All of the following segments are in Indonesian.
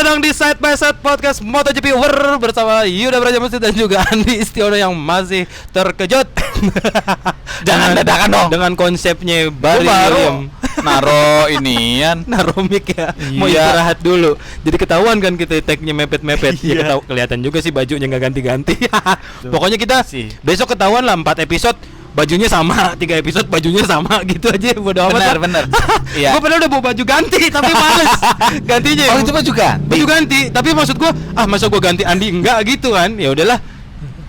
ulang di Side by Side Podcast MotoGP bersama Yuda Brajamusti dan juga Andi Istiono yang masih terkejut. Jangan dadakan dong. Dengan konsepnya baru naro inian, naro mic ya. Iya. Mau istirahat dulu. Jadi ketahuan kan kita tag-nya mepet-mepet. Ya kelihatan juga sih bajunya nggak ganti-ganti. Pokoknya kita besok ketahuan lah 4 episode bajunya sama, 3 episode bajunya sama gitu aja, bodo amat. Bener. Iya. Gue padahal udah bawa baju ganti tapi males gantinya. Oh itu baju ganti, tapi maksud gue masa gue ganti Andi enggak gitu kan. Ya udahlah.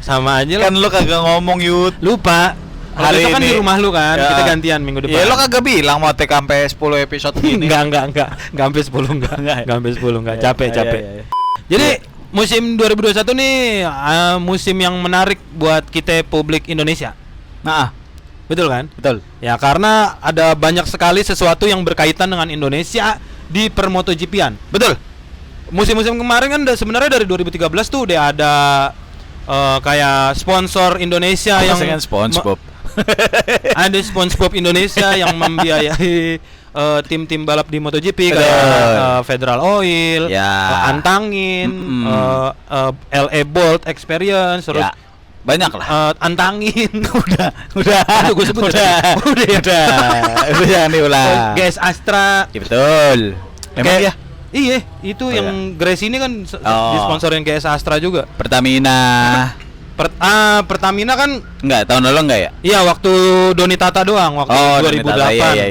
Sama aja lah. Kan lu kagak ngomong Yud. Lupa. Hari ini kan di rumah lu kan, kita gantian minggu depan. Ya lo kagak bilang mau take sampai 10 episode gini. Enggak sampai 10 enggak. Sampai 10 enggak, capek. Ya. Jadi musim 2021 nih musim yang menarik buat kita publik Indonesia. Nah, betul kan? betul. Ya karena ada banyak sekali sesuatu yang berkaitan dengan Indonesia di per-MotoGP-an. Betul. Musim-musim kemarin kan sebenarnya dari 2013 tuh udah ada kayak sponsor Indonesia yang SpongeBob. Ada SpongeBob Indonesia yang membiayai tim-tim balap di MotoGP kayak Federal Oil, Antangin, LA Bolt Experience, terus banyak lah. Antangin. udah. Aduh, gue sebut udah Jangan diulang. GS Astra. Ya, betul. Emang ya? Iya, itu yang Grace ini kan disponsorin GS Astra juga. Pertamina. Pertamina kan enggak, tahun lalu enggak ya? Iya, waktu Doni Tata doang, waktu 2008. Iya.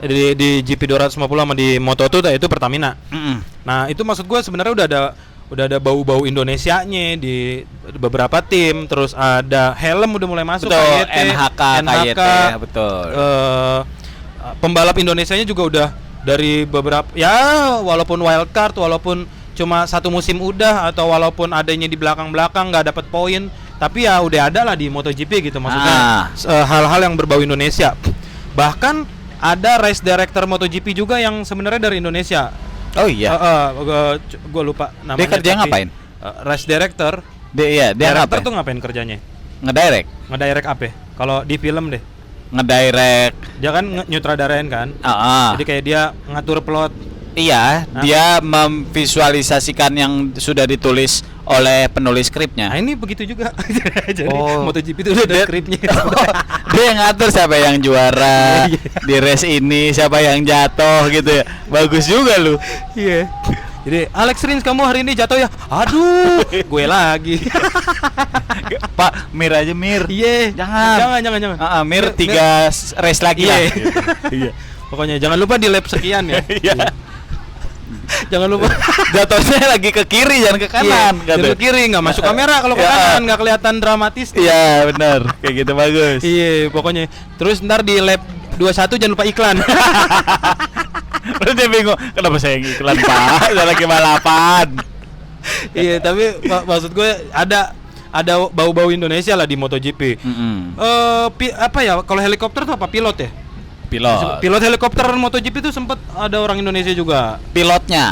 Di GP 250 sama di Moto2 itu Pertamina. Nah, itu maksud gue sebenarnya udah ada bau-bau Indonesianya di beberapa tim, terus ada helm udah mulai masuk. Betul, KYT, NHK, betul. Pembalap Indonesianya juga udah dari beberapa, ya walaupun wildcard, walaupun cuma satu musim udah, atau walaupun adanya di belakang-belakang nggak dapat poin, tapi ya udah ada lah di MotoGP gitu, maksudnya hal-hal yang berbau Indonesia. Bahkan ada race director MotoGP juga yang sebenarnya dari Indonesia. Oh iya. Gue lupa namanya. Dia kerja ngapain? Race director. Dia director ngapain? tuh ngapain kerjanya? Ngedirect apa? Kalau di film deh. Ngedirect. Dia kan nyutradarain kan? Jadi kayak dia ngatur plot. Iya, dia memvisualisasikan yang sudah ditulis oleh penulis skripnya. Nah, ini begitu juga. Jadi MotoGP itu udah ada skripnya. Dia yang ngatur siapa yang juara di race ini, siapa yang jatuh gitu ya. Bagus juga lu. Iya. Jadi Alex Rins kamu hari ini jatuh ya. Aduh, gue lagi. Pak, Mir aja Mir. Iya. Jangan. Mir 3 race lagi lah. Iya. Pokoknya jangan lupa di lap sekian ya. Iya. Jangan lupa jatuhnya lagi ke kiri, jangan ke kanan. Jangan ke kiri, nggak masuk kamera kalau ke kanan nggak kelihatan dramatis. Iya benar, kayak gitu bagus. Iya pokoknya. Terus ntar di lap 21 jangan lupa iklan. Terus dia bingung, kenapa saya yang iklan Pak? Saya lagi balapan. Iya tapi maksud gue ada bau-bau Indonesia lah di MotoGP. Apa ya? Kalau helikopter tuh apa, pilot ya? Pilot helikopter MotoGP itu sempat ada orang Indonesia juga. Pilotnya.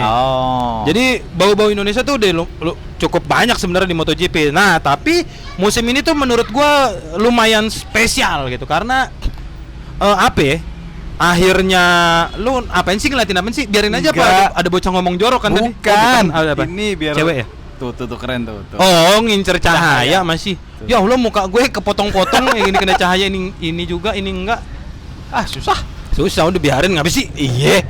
Oh. Jadi bau-bau Indonesia tuh udah cukup banyak sebenarnya di MotoGP. Nah, tapi musim ini tuh menurut gua lumayan spesial gitu karena apa ya? Akhirnya lu apain sih, ngeliatin apaan sih? Biarin aja apa ada bocah ngomong jorok kan tadi. Bukan. Apa? Ini biar cewek ya? Tuh keren tuh. Oh, ngincer cahaya masih. Ya Allah, muka gue kepotong-potong yang ini kena cahaya, ini juga, ini enggak. Susah udah biarin, ngapa sih? Iya.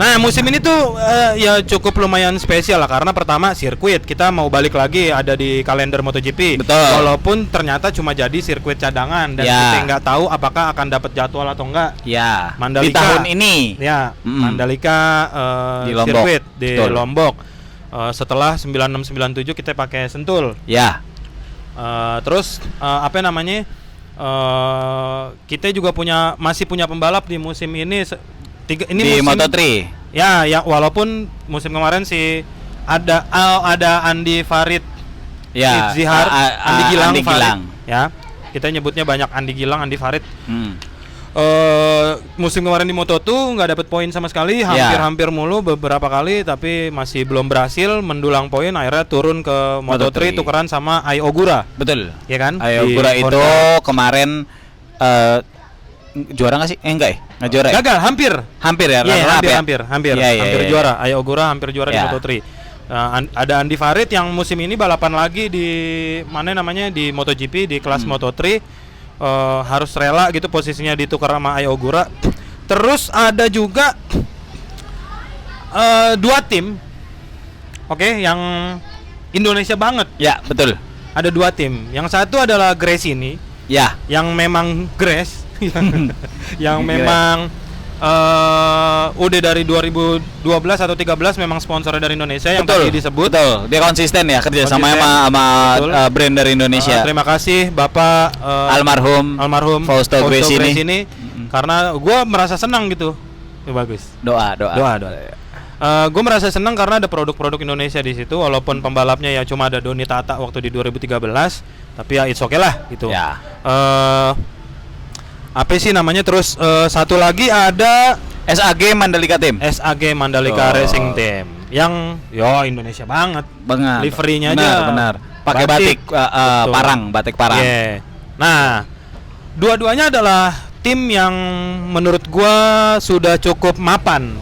Nah musim ini tuh ya cukup lumayan spesial lah karena pertama sirkuit kita mau balik lagi ada di kalender MotoGP. Betul. Walaupun ternyata cuma jadi sirkuit cadangan dan kita nggak tahu apakah akan dapat jadwal atau enggak. Ya. Mandalika di tahun ini. Ya. Mandalika di Lombok. Sirkuit di Lombok. Setelah 9697 kita pakai Sentul. Ya. Terus apa namanya? Kita juga masih punya pembalap di musim ini ini di musim, Moto3. Ya walaupun musim kemarin sih ada Andi Farid, Zihar, Andi Gilang. Ya, kita nyebutnya banyak Andi Gilang, Andi Farid. Musim kemarin di Moto2 nggak dapat poin sama sekali, hampir mulu beberapa kali, tapi masih belum berhasil mendulang poin. Akhirnya turun ke Moto3 tukeran sama Ai Ogura. Betul. Ya kan? Ai Ogura itu kemarin juara nggak sih? Enggak ya? Nggak juara ya? Gagal, hampir. Hampir ya? Iya, runner up ya? hampir Iya. juara. Aya Ogura hampir juara di Iya. Moto3. Ada Andi Farid yang musim ini balapan lagi di mana namanya di MotoGP di kelas Moto3. Harus rela gitu posisinya ditukar sama Aya Ogura. Terus ada juga 2 tim, yang Indonesia banget. Ya, betul. Ada 2 tim. Yang satu adalah Gresini, Ya. yang memang Gres, yang Gres. memang udah dari 2012 atau 13 memang sponsornya dari Indonesia yang Betul, tadi disebut. Betul. Dia konsisten ya kerja sama Betul. brand dari Indonesia. Terima kasih Bapak Almarhum Fausto Gresini. Karena gue merasa senang gitu. Ya, bagus. Doa. Gue merasa senang karena ada produk-produk Indonesia di situ, walaupun pembalapnya ya cuma ada Doni Tata waktu di 2013, tapi ya it's okay lah gitu. Ya. Apa sih namanya? Terus satu lagi ada SAG Mandalika Team. SAG Mandalika Racing Team yang Indonesia banget. Benar. Liverynya aja benar. Pakai batik Betul. batik parang. Yeah. Nah, dua-duanya adalah tim yang menurut gua sudah cukup mapan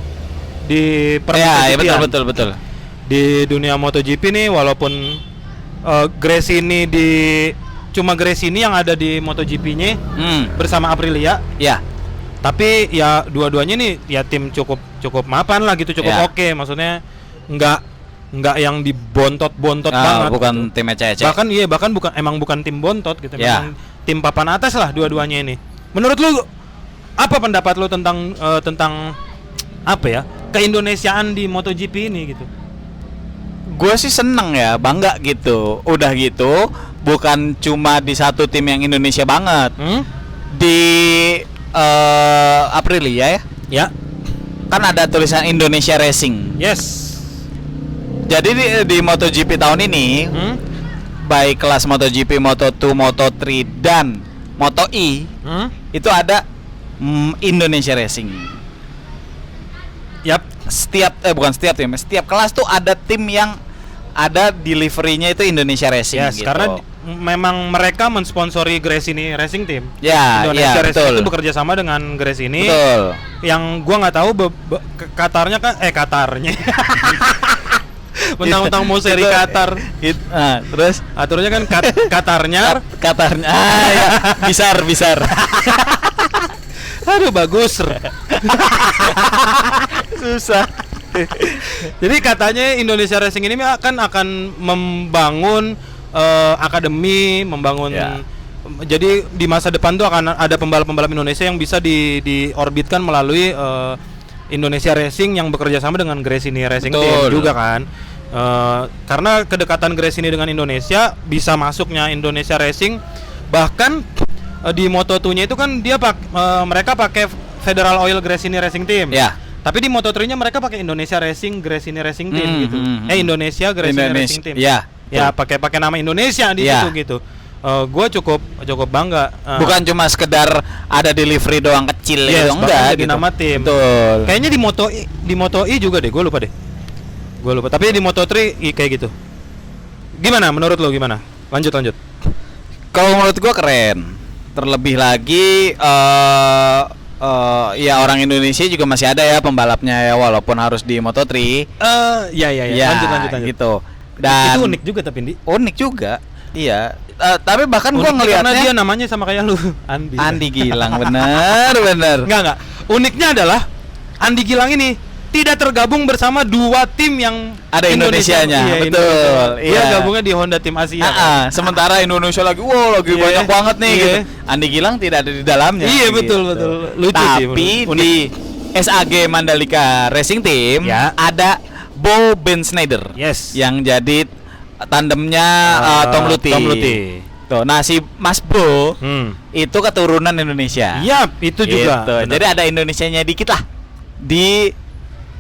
di Ya, permotogp-an. betul. Di dunia MotoGP nih, walaupun Gresini cuma Gresini yang ada di MotoGP-nya bersama Aprilia. Ya. Tapi ya dua-duanya nih ya tim cukup mapan lah gitu, cukup Ya. oke. Maksudnya nggak yang dibontot-bontot banget. Bukan gitu. tim ece-ece. Bahkan bukan tim bontot gitu. Ya. Memang tim papan atas lah dua-duanya ini. Menurut lu apa pendapat lu tentang apa ya? Keindonesiaan di MotoGP ini gitu. Gue sih seneng ya, bangga gitu. Udah gitu, bukan cuma di satu tim yang Indonesia banget. Di Aprilia ya, Ya. kan ada tulisan Indonesia Racing. Yes. Jadi di MotoGP tahun ini, baik kelas MotoGP, Moto2, Moto3 dan Moto E itu ada Indonesia Racing. Yap. Bukan setiap tim, setiap kelas tuh ada tim yang ada deliverynya itu Indonesia Racing Yes, gitu. karena memang mereka mensponsori Gresini Racing Team. Ya, Indonesia ya, Racing betul. itu bekerja sama dengan Gresini. Betul. Yang gua nggak tahu Qatarnya kan Qatarnya. Mentang-mentang mau seri Itu- Qatar. Terus Aturnya kan Qatarnya. Qatarnya ya, bisar. Aduh bagus. Susah. Jadi katanya Indonesia Racing ini akan membangun akademi, membangun. Ya. Jadi di masa depan tuh akan ada pembalap-pembalap Indonesia yang bisa diorbitkan melalui Indonesia Racing yang bekerja sama dengan Gresini Racing Team Betul. juga kan. Karena kedekatan Gresini dengan Indonesia, bisa masuknya Indonesia Racing. Bahkan di Moto2-nya itu kan mereka pakai Federal Oil Gresini Racing Team. Ya. Tapi di Moto3-nya mereka pakai Indonesia Racing Gresini Racing Team gitu. Indonesia Gresini Racing Team. Ya. Ya, pakai nama Indonesia di Ya. situ gitu. Gue cukup bangga. Bukan cuma sekedar ada delivery doang kecil Yes, gitu, bahkan enggak jadi gitu. nama tim. Betul. Kayaknya di Moto E juga deh, gue lupa deh. Tapi di Moto3 kayak gitu. Gimana menurut lo gimana? Lanjut. Kalau menurut gua keren. Terlebih lagi ya orang Indonesia juga masih ada ya pembalapnya ya, walaupun harus di Moto3. Ya. Lanjut. Gitu. Dan Itu unik juga tapi Di. unik juga. Iya. Tapi bahkan gua Unik karena dia ngelihatnya namanya sama kayak lu, Andi. Andi Gilang bener. Enggak. Uniknya adalah Andi Gilang ini tidak tergabung bersama 2 tim yang Ada Indonesianya, Iya, betul. Indonesia. Dia Iya. gabungnya di Honda Tim Asia. Sementara Indonesia lagi Iya. banyak banget nih Iya. gitu. Andi Gilang tidak ada di dalamnya. Iya, gitu. betul. Lucu sih, Tapi unik. di SAG Mandalika Racing Team Ya. ada Bo Ben Schneider. Yes. Yang jadi tandemnya Tom Luthi. Tuh, nah si Mas Bo itu keturunan Indonesia. Iya, itu juga. Gitu. Benar. Jadi ada Indonesianya dikit lah di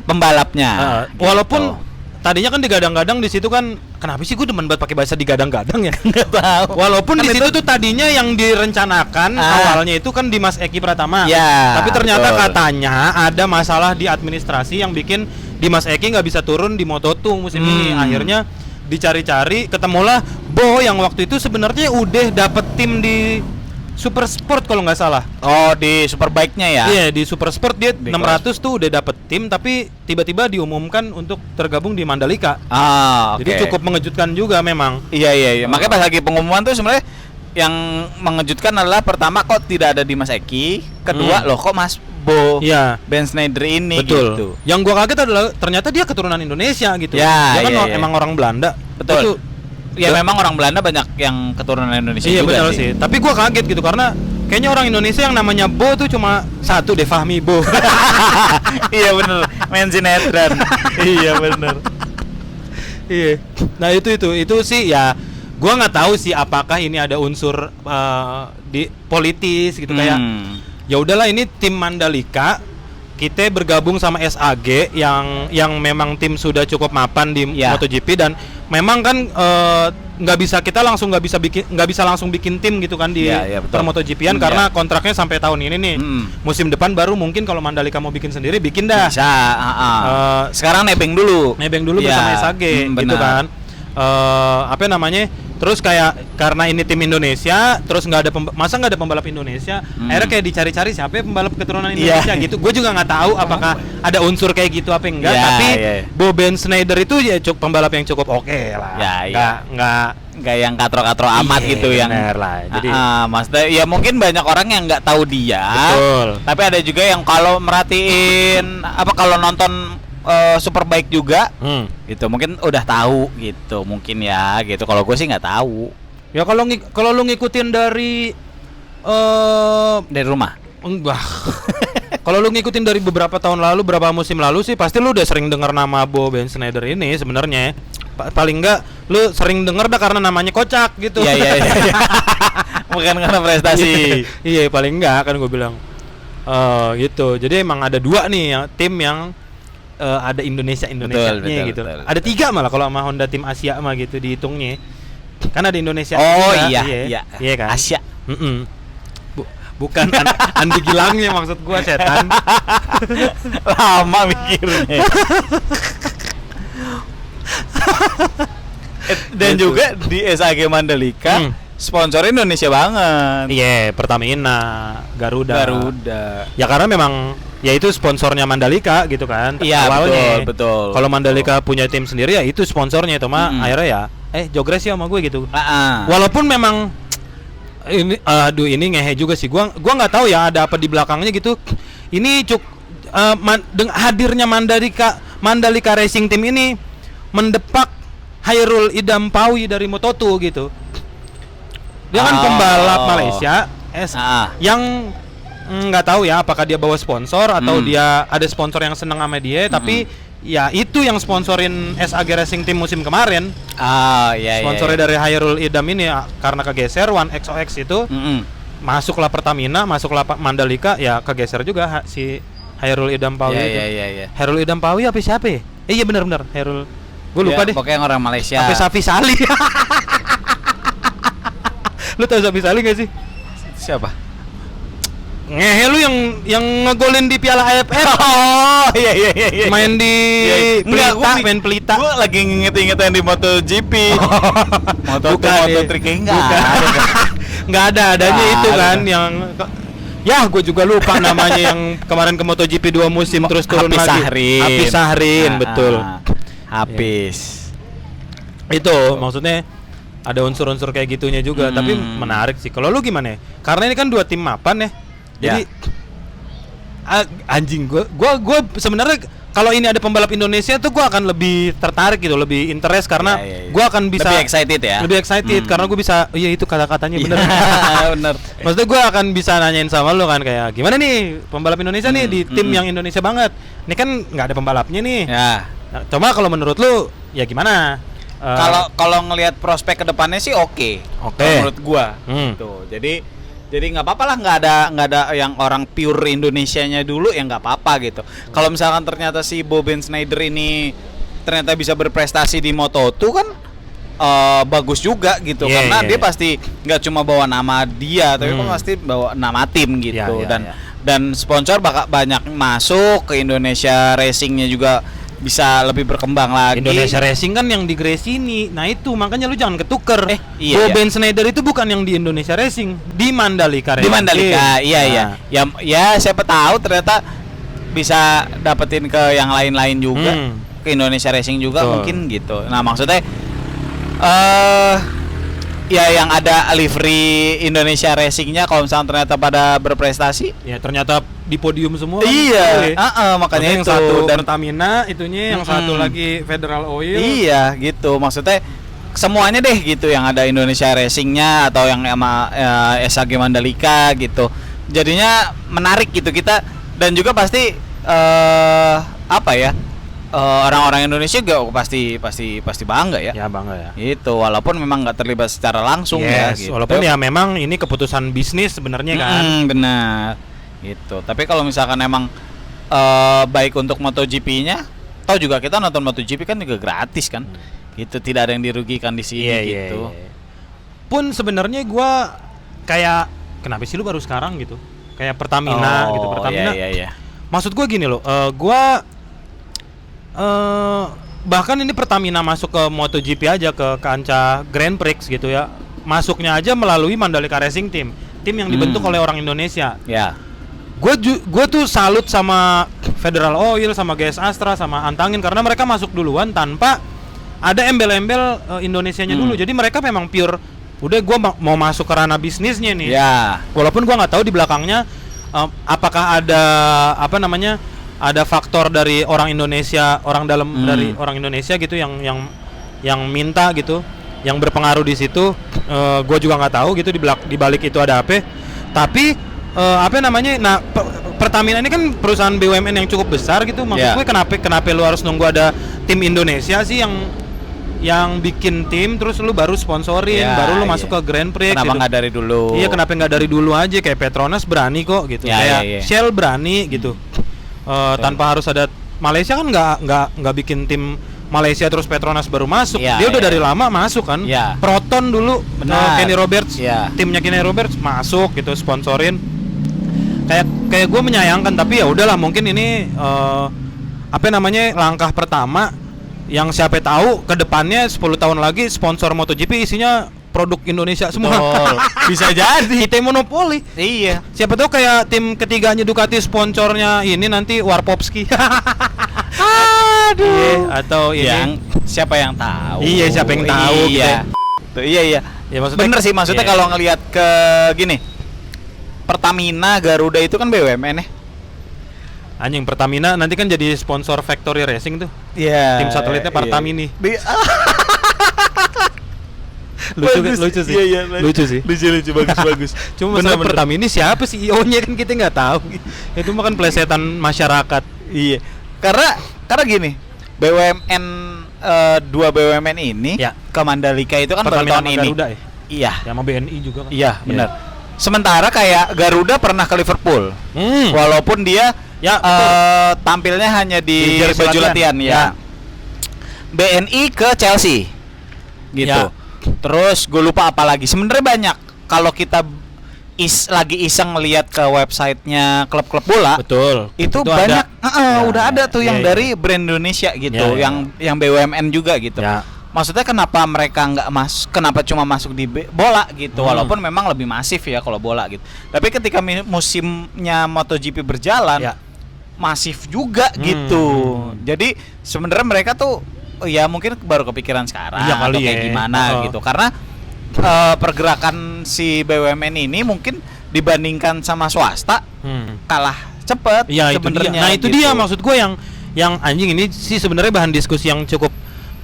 pembalapnya. Gitu. Walaupun tadinya kan digadang-gadang di situ kan, kenapa sih gue demen banget pakai bahasa digadang-gadang ya? Nggak tahu. Walaupun Kan di situ itu- tuh tadinya yang direncanakan awalnya itu kan Dimas Eki Pratama. Ya, Tapi ternyata betul. katanya ada masalah di administrasi yang bikin Dimas Eki nggak bisa turun di Moto2 musim ini. Akhirnya dicari-cari, ketemulah Bo yang waktu itu sebenarnya udah dapet tim di Super Sport kalau nggak salah. Oh, di Superbike-nya ya? Iya, di Super Sport dia Di 600 tuh udah dapet tim, tapi tiba-tiba diumumkan untuk tergabung di Mandalika. Ah, oke. Jadi cukup mengejutkan juga memang. Iya. Makanya pas lagi pengumuman tuh sebenarnya yang mengejutkan adalah pertama kok tidak ada Dimas Eki, kedua loh kok Mas Bo Iya. Ben Snyder ini Betul. gitu. Yang gua kaget adalah ternyata dia keturunan Indonesia gitu. Ya, Dia kan iya. emang orang Belanda. Betul. Itu, Ya memang orang Belanda banyak yang keturunan Indonesia iya juga betul sih. Tapi gua kaget gitu karena kayaknya orang Indonesia yang namanya Bo tuh cuma satu deh, Fahmi Bo. Iya bener, main sinetron. Iya bener. Iya. Nah itu sih ya. Gua nggak tahu sih apakah ini ada unsur di politis gitu kayak. Ya udahlah ini tim Mandalika. Kita bergabung sama SAG yang memang tim sudah cukup mapan di MotoGP dan memang kan nggak bisa langsung bikin tim gitu kan di per MotoGP-an karena kontraknya sampai tahun ini nih. Musim depan baru mungkin kalau Mandalika mau bikin sendiri bikin dah. Bisa. Sekarang nebeng dulu bersama SAG gitu kan. Apa namanya? Terus kayak karena ini tim Indonesia, terus nggak ada pembalap Indonesia, akhirnya kayak dicari-cari siapa ya pembalap keturunan Indonesia gitu. Gue juga nggak tahu apakah ada unsur kayak gitu apa enggak. Tapi Bo Ben Snyder itu ya pembalap yang cukup oke lah. Nggak yang katro-katro amat gitu yang. Lah. Jadi maksudnya ya mungkin banyak orang yang nggak tahu dia. Betul. Tapi ada juga yang kalau merhatiin kalau nonton Superbike juga gitu mungkin udah tahu gitu mungkin ya gitu. Kalau gue sih nggak tahu ya. Kalau lu ngikutin dari rumah enggak. Kalau lu ngikutin dari beberapa tahun lalu, berapa musim lalu sih pasti lu udah sering dengar nama Bo Ben Snyder ini sebenarnya. Paling enggak lu sering dengar dah karena namanya kocak gitu. Iya. Bukan karena prestasi. Iya paling enggak kan gue bilang gitu. Jadi emang ada dua nih tim yang ada Indonesia-nya gitu. Betul. Ada 3 malah kalau sama Honda tim Asia mah gitu dihitungnya. Kan ada Indonesia juga. Iya kan? Asia. Bukan Andi Gilangnya maksud gua, setan. Lama mikirnya. Dan juga di SAG Mandalika sponsor Indonesia banget. Iya, Pertamina, Garuda. Ya karena memang ya itu sponsornya Mandalika gitu kan. Iya, awalnya. betul. Kalau Mandalika punya tim sendiri ya itu sponsornya itu mah akhirnya ya jogres ya sama gue gitu. Walaupun memang ini ngehe juga sih. Gua nggak tahu ya ada apa di belakangnya gitu. Ini hadirnya Mandalika Racing Team ini mendepak Hairul Idam Pawi dari Moto2 gitu. Dia kan pembalap Malaysia yang nggak tahu ya apakah dia bawa sponsor atau dia ada sponsor yang seneng sama dia, tapi ya itu yang sponsorin SAG Racing Team musim kemarin. Sponsornya dari Hairul Idam ini karena kegeser One XOX itu masuklah Pertamina, masuklah Mandalika, ya kegeser juga si Hairul Idam Pawi itu. Hairul Idam Pawi apa siapa ya? Iya benar Hairul. Gue lupa deh. Pokoknya orang Malaysia. Apa Safi Sali? Lu tahu Safi Sali gak sih? Siapa? Ngehe lu yang ngegolin di Piala AFF. Oh iya. Main di Pelita, main Pelita. Gua lagi nginget-ngingetin di MotoGP. Moto3 Enggak adanya itu kan yang gue juga lupa namanya yang kemarin ke MotoGP 2 musim terus turun lagi. Hafiz Sahrin, betul. Habis. Itu maksudnya ada unsur-unsur kayak gitunya juga, tapi menarik sih. Kalau lu gimana? Karena ini kan 2 tim mapan ya. Jadi anjing gue sebenarnya kalau ini ada pembalap Indonesia tuh gue akan lebih tertarik gitu, lebih interest karena gue akan bisa lebih excited karena gue bisa itu kata-katanya bener. Bener. Maksudnya gue akan bisa nanyain sama lu kan kayak gimana nih pembalap Indonesia nih di tim yang Indonesia banget. Ini kan nggak ada pembalapnya nih. Nah, cuma kalau menurut lu ya gimana? Kalau ngelihat prospek kedepannya sih oke. Menurut gue. Tuh, jadi nggak apa-apa lah, nggak ada yang orang pure Indonesianya dulu ya nggak apa-apa gitu. Kalau misalkan ternyata si Bo Ben Snyder ini ternyata bisa berprestasi di Moto2 kan bagus juga gitu, karena dia pasti nggak cuma bawa nama dia, tapi pasti bawa nama tim gitu. Dan sponsor bakal banyak masuk ke Indonesia Racingnya juga bisa lebih berkembang lagi. Indonesia Racing kan yang di Gresini. Nah itu makanya lu jangan ketuker. Iya, Ben Schneider itu bukan yang di Indonesia Racing, di Mandalika Racing. Di Mandalika, iya. Ya siapa tahu ternyata bisa dapetin ke yang lain-lain juga, ke Indonesia Racing juga. Betul. Mungkin gitu. Nah maksudnya ya yang ada livery Indonesia Racingnya kalau misalnya ternyata pada berprestasi, ya ternyata di podium semua. Iya, makanya yang itu. Satu dan Pertamina itunya, yang satu lagi Federal Oil. Iya, gitu. Maksudnya semuanya deh gitu, yang ada Indonesia Racingnya atau yang sama SAG Mandalika gitu. Jadinya menarik gitu kita, dan juga pasti orang-orang Indonesia juga pasti bangga ya. Ya bangga ya. Itu walaupun memang nggak terlibat secara langsung ya. Gitu. Walaupun ya memang ini keputusan bisnis sebenarnya kan. Benar. Gitu. Tapi kalau misalkan emang baik untuk MotoGP-nya, toh juga kita nonton MotoGP kan juga gratis kan. Gitu, tidak ada yang dirugikan di sini gitu. Pun sebenarnya gua kayak kenapa sih lu baru sekarang gitu? Kayak Pertamina gitu, Pertamina. Iya. Maksud gua gini loh, gua bahkan ini Pertamina masuk ke MotoGP aja, ke kancah Grand Prix gitu ya, masuknya aja melalui Mandalika Racing Team yang dibentuk oleh orang Indonesia. Ya. Gue tuh salut sama Federal Oil, sama GS Astra, sama Antangin karena mereka masuk duluan tanpa ada embel-embel Indonesianya dulu. Jadi mereka memang pure, udah gue mau masuk ke ranah bisnisnya nih. Ya. Walaupun gue nggak tahu di belakangnya apakah ada ada faktor dari orang Indonesia, orang dalam dari orang Indonesia gitu yang minta gitu, yang berpengaruh di situ. Gue juga nggak tahu gitu di balik itu ada apa. Tapi nah Pertamina ini kan perusahaan BUMN yang cukup besar gitu. Maksud gue kenapa lu harus nunggu ada tim Indonesia sih yang bikin tim, terus lu baru sponsorin, baru lu masuk ke Grand Prix. Kenapa nggak dari dulu? Iya, kenapa nggak dari dulu aja? Kayak Petronas berani kok gitu, kayak Shell berani gitu. Tanpa harus ada Malaysia kan nggak bikin tim Malaysia terus Petronas baru masuk. Dia udah dari lama masuk kan. Proton dulu, Kenny Roberts, timnya Kenny Roberts masuk gitu, sponsorin. Kayak gue menyayangkan, tapi ya udahlah, mungkin ini langkah pertama yang siapa tahu ke depannya 10 tahun lagi sponsor MotoGP isinya produk Indonesia semua. Bisa jadi kita monopoli. Iya. Siapa tahu kayak tim ketiganya Ducati sponsornya ini nanti Warpopski. Aduh. Atau ini siapa yang tahu? Iya, siapa yang tahu? Iya. Gitu. Iya. Ya, bener sih, maksudnya kalau ngelihat ke gini, Pertamina, Garuda itu kan BUMN ya. Anjing, Pertamina nanti kan jadi sponsor Factory Racing tuh. Iya. Tim satelitnya Pertamini. Lucu sih. Iya, lucu sih. Lucu bagus. Cuma bener, Pertamini siapa sih CEO-nya kan kita nggak tahu. Itu mah kan plesetan masyarakat. Iya. Karena gini, BUMN dua BUMN ini ke Mandalika itu kan baru tahun ini. Garuda, ya? Iya. Sama BNI juga kan. Iya, benar. Sementara kayak Garuda pernah ke Liverpool. Walaupun dia tampilnya hanya di baju latihan ya. BNI ke Chelsea. Gitu. Terus gue lupa apa lagi. Sebenarnya banyak. Kalau kita lagi iseng ngelihat ke websitenya klub-klub bola, betul. Itu banyak. Udah ada tuh yang dari brand Indonesia gitu, yang BUMN juga gitu. Maksudnya kenapa mereka kenapa cuma masuk di bola gitu, walaupun memang lebih masif ya kalau bola gitu. Tapi ketika musimnya MotoGP berjalan, masif juga gitu. Jadi sebenarnya mereka tuh ya mungkin baru kepikiran sekarang atau kayak gimana gitu. Karena pergerakan si BUMN ini mungkin dibandingkan sama swasta kalah cepet sebenarnya. Nah itu dia maksud gue yang anjing ini sih sebenarnya bahan diskusi yang cukup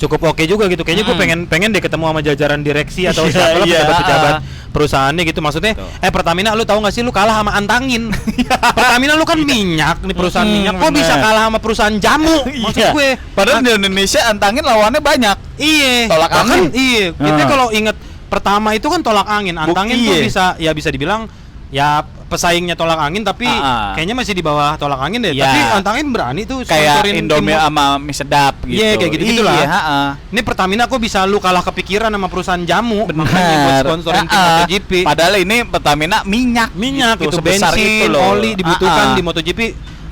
oke juga gitu. Kayaknya gue pengen deh ketemu sama jajaran direksi atau siapa pejabat perusahaannya gitu. Maksudnya Pertamina, lu tahu nggak sih lu kalah sama Antangin. Pertamina lu kan minyak nih, perusahaan minyak. Kok bisa kalah sama perusahaan jamu? Maksud gue. Padahal di Indonesia Antangin lawannya banyak. Iya. Tolak angin. Iya. Kita kalau inget pertama itu kan tolak angin. Antangin tuh bisa dibilang ya pesaingnya tolak angin, tapi kayaknya masih di bawah tolak angin deh. Tapi Antangin berani tuh kayak Indomie sama mie sedap gitu. Iya, kayak gitu lah. Ini Pertamina kok bisa lu kalah kepikiran sama perusahaan jamu, makanya buat sponsorin tim MotoGP. Padahal ini Pertamina minyak gitu, bensin, oli dibutuhkan di MotoGP.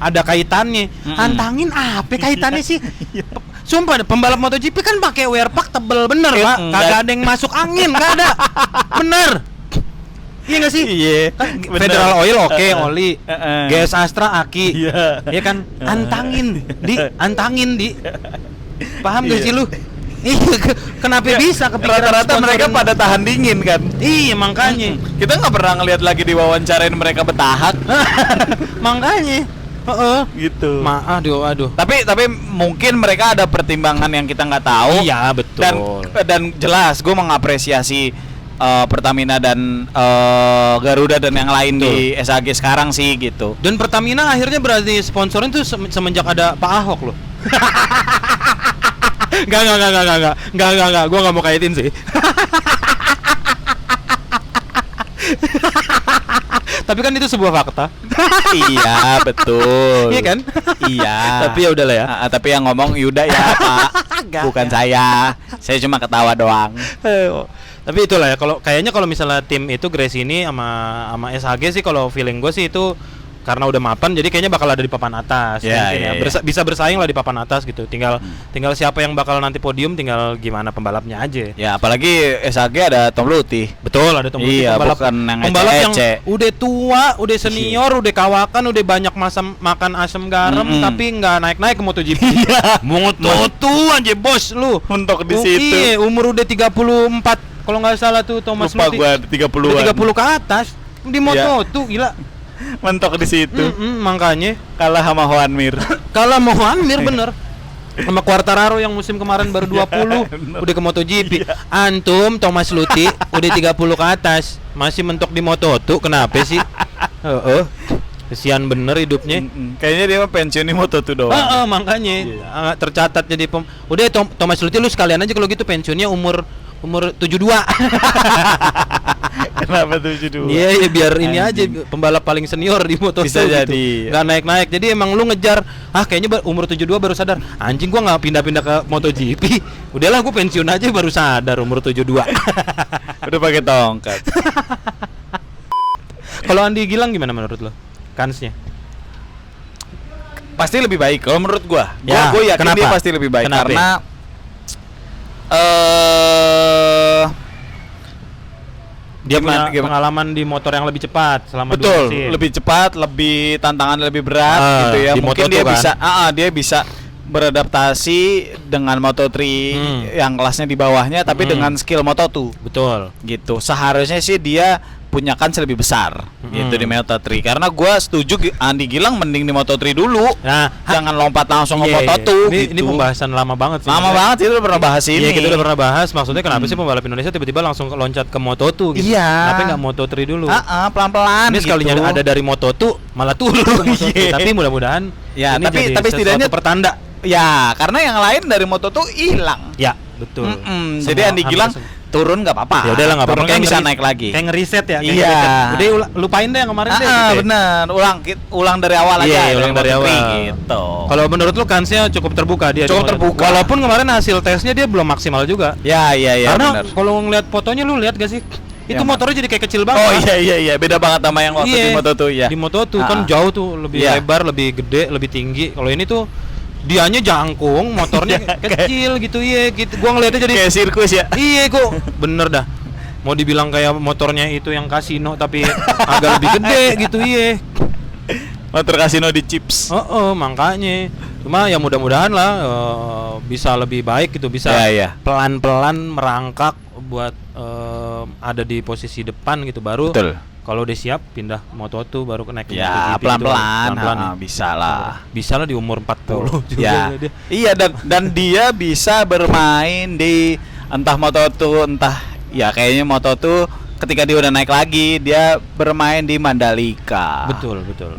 ada kaitannya. Antangin apa kaitannya sih? Sumpah pembalap MotoGP kan pakai wear pack tebel bener, Pak. Kagak ada yang masuk angin, enggak ada. Bener. Iya nggak sih? Iya. Kan Federal Oil oke, oli. GS Astra aki. Iya kan? Antangin di. Paham gak sih lu? Iya, kenapa bisa kepikiran Rata-rata mereka pada tahan dingin kan? Iya, makanya. Kita nggak pernah ngelihat lagi diwawancarain mereka bertahak. Makanya. Gitu. Aduh. Tapi mungkin mereka ada pertimbangan yang kita nggak tahu. Iya, betul. Dan jelas gue mengapresiasi Pertamina dan Garuda dan yang lain di SAG sekarang sih gitu. Dan Pertamina akhirnya berarti sponsorin tuh semenjak ada Pak Ahok loh. Enggak, gua enggak mau kaitin sih. Tapi kan itu sebuah fakta. Iya, betul. Iya kan? Iya. Tapi ya udahlah ya. Tapi yang ngomong Yuda ya, Pak. Bukan saya. Saya cuma ketawa doang. Tapi itulah ya, kalau misalnya tim itu Grace ini sama SHG sih, kalau feeling gue sih itu karena udah mapan, jadi kayaknya bakal ada di papan atas. Bisa bersaing lah di papan atas gitu. Tinggal siapa yang bakal nanti podium, tinggal gimana pembalapnya aja. Ya, apalagi SHG ada Tom Luthi. Betul, ada Tom Luthi. Iya, bukan yang pembalap yang udah tua, udah senior, udah kawakan, udah banyak masa makan asam garam, tapi nggak naik ke MotoGP. Moto aja bos lu. Mentok di situ. Iya, umur udah 34 kalau nggak salah tuh Thomas Lupa Luthi. gua 30-an. Udah 30 ke atas di Moto2 gila. Mentok di situ. Makanya kalah sama Juan Mir. Kalah sama Juan Mir bener. Sama Quartararo yang musim kemarin baru 20 udah ke MotoGP. Antum Thomas Luthi udah 30 ke atas masih mentok di Moto2, kenapa sih? Kesian bener hidupnya. Kayaknya dia pensiun di Moto2 doang. Makanya tercatat jadi udah Thomas Luthi lu sekalian aja kalau gitu pensiunnya umur 72. Kenapa 72? Iya, biar ini aja pembalap paling senior di Moto2 bisa gitu. Jadi nggak naik-naik. Jadi emang lu ngejar kayaknya umur 72 baru sadar anjing gua nggak pindah-pindah ke MotoGP. Udahlah gua pensiun aja baru sadar umur 72. Udah pakai tongkat. Kalau Andi Gilang gimana menurut lo kansnya? Pasti lebih baik kalau menurut gua. Ya, Gua yakin kenapa? dia pasti lebih baik. Kenapa? Karena dia punya pengalaman di motor yang lebih cepat selama betul, 2 musim. lebih cepat, lebih tantangan lebih berat gitu ya. Mungkin dia kan? Dia bisa beradaptasi dengan Moto3 yang kelasnya di bawahnya tapi dengan skill Moto2. Betul. Gitu. Seharusnya sih dia punya kans lebih besar gitu di Moto3. Karena gua setuju Andi Gilang mending di Moto3 dulu. Nah, jangan lompat langsung ke Moto2 gitu. Ini pembahasan lama banget sih. Lama banget sih, kita pernah bahas ini. Iya, kita udah pernah bahas. Maksudnya kenapa sih pembalap Indonesia tiba-tiba langsung loncat ke Moto2 gitu. Iya. Tapi nggak Moto3 dulu. Pelan-pelan. Ini sekalinya gitu. ada dari Moto2 malah turun ke Moto3. Tapi mudah-mudahan ya, ini tapi setidaknya pertanda. Ya, karena yang lain dari Moto2 hilang. Ya, betul. Jadi Andi Gilang turun nggak apa-apa. Ya udahlah nggak apa-apa. Kan bisa naik lagi. Kayak ngeriset ya. Iya. Udah lupain deh yang kemarin deh. Bener. Ulang dari awal aja. Iya, ulang dari awal. Gitu. Kalau menurut lu kansnya cukup terbuka dia. Cukup terbuka. Walaupun kemarin hasil tesnya dia belum maksimal juga. Ya. Karena kalau ngeliat fotonya lu lihat gak sih? Itu motornya jadi kayak kecil banget. Oh iya. Beda banget sama yang waktu di Moto2 ya. Di Moto2 kan jauh tuh, lebih lebar, lebih gede, lebih tinggi. Kalau ini tuh dianya jangkung, motornya kecil gitu gitu. Gua ngeliatnya jadi kayak sirkus ya. Iya kok, bener dah. Mau dibilang kayak motornya itu yang kasino tapi agak lebih gede gitu Motor kasino di chips. Makanya. Cuma ya mudah-mudahan lah bisa lebih baik gitu, bisa pelan-pelan merangkak buat ada di posisi depan gitu baru. Betul. Kalau udah siap pindah Moto2 baru naik ke MotoGP. Ya, pelan-pelan bisa lah. Bisa lah di umur 40 juga ya. dia. Iya, dan dia bisa bermain di entah Moto2 entah ya kayaknya Moto2 ketika dia udah naik lagi dia bermain di Mandalika. Betul. Betul.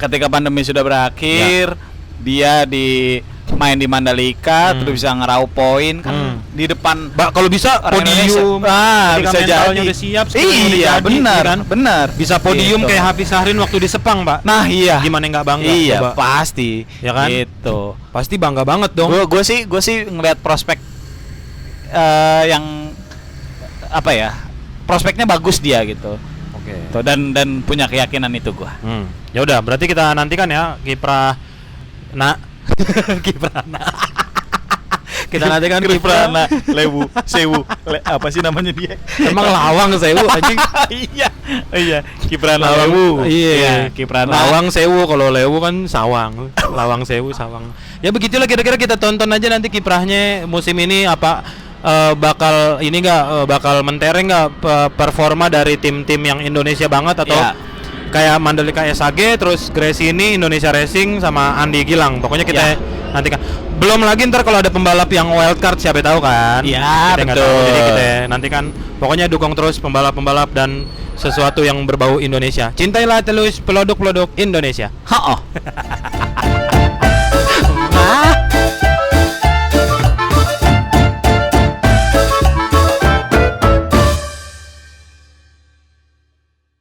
Ketika pandemi sudah berakhir, dia main di Mandalika terus bisa ngeraup poin kan di depan. Kalau bisa podium. Bisa jadi. Udah siap. Iya, benar. Bisa podium gitu. Kayak Hafiz Sahrin waktu di Sepang, Pak. Nah, iya. Gimana nggak bangga? Iya, coba. pasti. Ya kan? Gitu. Pasti bangga banget dong. Gue sih ngelihat prospek yang apa ya? Prospeknya bagus dia gitu. Oke. Tuh, dan punya keyakinan itu gua. Ya udah, berarti kita nantikan ya kiprah Kiprana. Kita nantikan Kiprana Lewu Sewu apa sih namanya dia? Emang Lawang Sewu anjing. Iya, Kiprana Lawang, Lewu. iya. Kiprana Lawang Sewu, kalau Lewu kan sawang. Lawang Sewu sawang. Ya begitulah kira-kira, kita tonton aja nanti kiprahnya musim ini apa bakal ini bakal mentereng performa dari tim-tim yang Indonesia banget atau kayak Mandalika SAG, terus Gracie ini Indonesia Racing sama Andi Gilang. Pokoknya kita nantikan. Belum lagi ntar kalau ada pembalap yang wildcard siapa tahu kan. Iya, Kita nggak betul. tahu. Jadi kita nantikan. Pokoknya dukung terus pembalap-pembalap dan sesuatu yang berbau Indonesia. Cintailah terus pelodok-pelodok Indonesia. Ha-oh.